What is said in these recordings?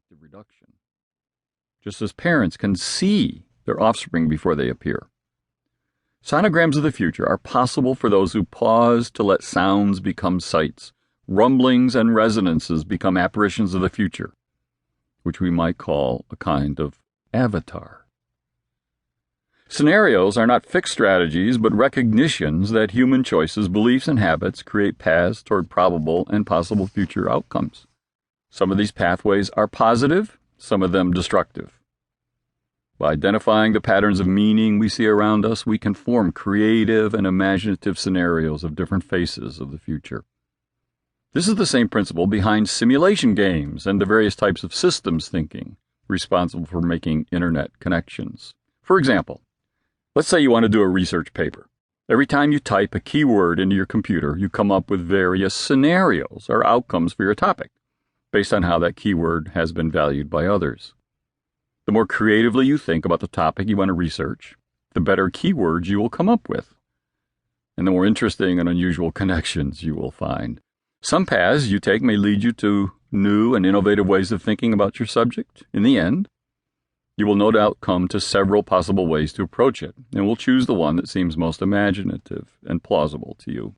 selective reduction, just as parents can see their offspring before they appear. Sonograms of the future are possible for those who pause to let sounds become sights, rumblings and resonances become apparitions of the future, which we might call a kind of avatar. Scenarios are not fixed strategies, but recognitions that human choices, beliefs, and habits create paths toward probable and possible future outcomes. Some of these pathways are positive, some of them destructive. By identifying the patterns of meaning we see around us, we can form creative and imaginative scenarios of different faces of the future. This is the same principle behind simulation games and the various types of systems thinking responsible for making internet connections. For example, let's say you want to do a research paper. Every time you type a keyword into your computer, you come up with various scenarios or outcomes for your topic, based on how that keyword has been valued by others. The more creatively you think about the topic you want to research, the better keywords you will come up with, and the more interesting and unusual connections you will find. Some paths you take may lead you to new and innovative ways of thinking about your subject. In the end, you will no doubt come to several possible ways to approach it, and will choose the one that seems most imaginative and plausible to you.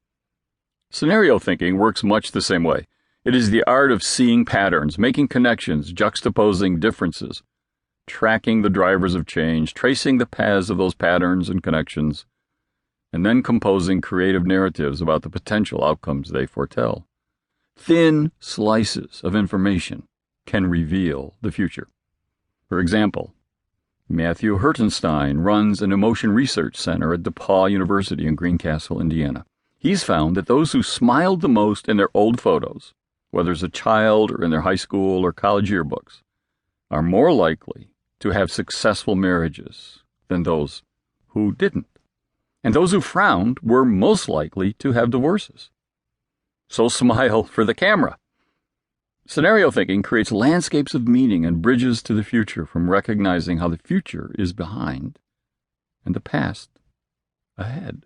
Scenario thinking works much the same way. It is the art of seeing patterns, making connections, juxtaposing differences, tracking the drivers of change, tracing the paths of those patterns and connections, and then composing creative narratives about the potential outcomes they foretell. Thin slices of information can reveal the future. For example, Matthew Hertenstein runs an emotion research center at DePaul University in Greencastle, Indiana. He's found that those who smiled the most in their old photos, whether as a child or in their high school or college yearbooks, are more likely to have successful marriages than those who didn't. And those who frowned were most likely to have divorces. So smile for the camera. Scenario thinking creates landscapes of meaning and bridges to the future from recognizing how the future is behind and the past ahead.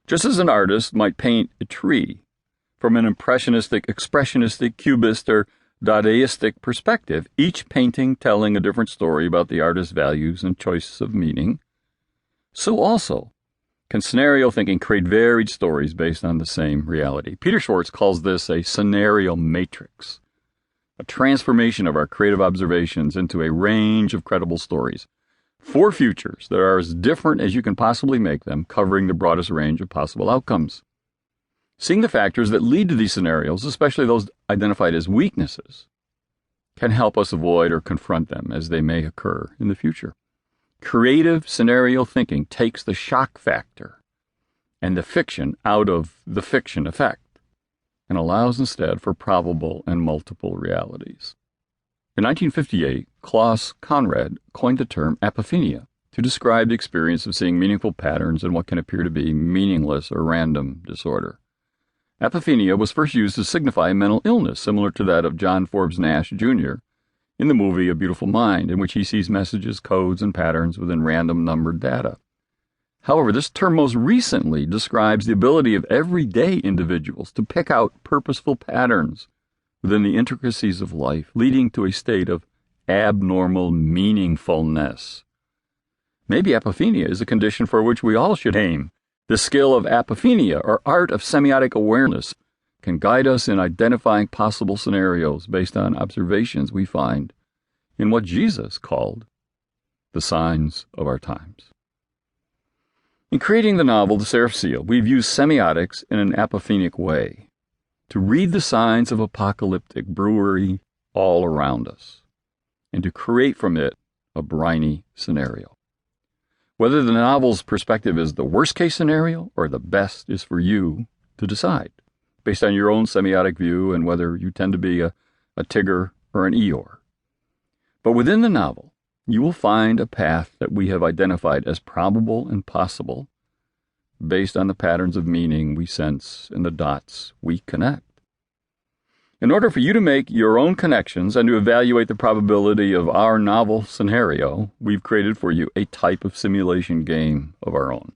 Just as an artist might paint a tree from an impressionistic, expressionistic, cubist, or Dadaistic perspective, each painting telling a different story about the artist's values and choices of meaning, so also can scenario thinking create varied stories based on the same reality. Peter Schwartz calls this a scenario matrix, a transformation of our creative observations into a range of credible stories. 4 futures that are as different as you can possibly make them, covering the broadest range of possible outcomes. Seeing the factors that lead to these scenarios, especially those identified as weaknesses, can help us avoid or confront them as they may occur in the future. Creative scenario thinking takes the shock factor and the fiction out of the fiction effect and allows instead for probable and multiple realities. In 1958, Klaus Conrad coined the term apophenia to describe the experience of seeing meaningful patterns in what can appear to be meaningless or random disorder. Apophenia was first used to signify a mental illness similar to that of John Forbes Nash, Jr., in the movie A Beautiful Mind, in which he sees messages, codes, and patterns within random numbered data. However, this term most recently describes the ability of everyday individuals to pick out purposeful patterns within the intricacies of life, leading to a state of abnormal meaningfulness. Maybe apophenia is a condition for which we all should aim. The skill of apophenia, or art of semiotic awareness, can guide us in identifying possible scenarios based on observations we find in what Jesus called the signs of our times. In creating the novel The Seraph Seal, we've used semiotics in an apophenic way to read the signs of apocalyptic brewery all around us and to create from it a briny scenario. Whether the novel's perspective is the worst-case scenario or the best is for you to decide, based on your own semiotic view and whether you tend to be a Tigger or an Eeyore. But within the novel, you will find a path that we have identified as probable and possible based on the patterns of meaning we sense and the dots we connect. In order for you to make your own connections and to evaluate the probability of our novel scenario, we've created for you a type of simulation game of our own.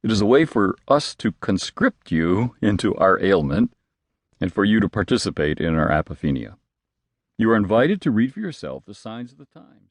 It is a way for us to conscript you into our ailment and for you to participate in our apophenia. You are invited to read for yourself the signs of the times.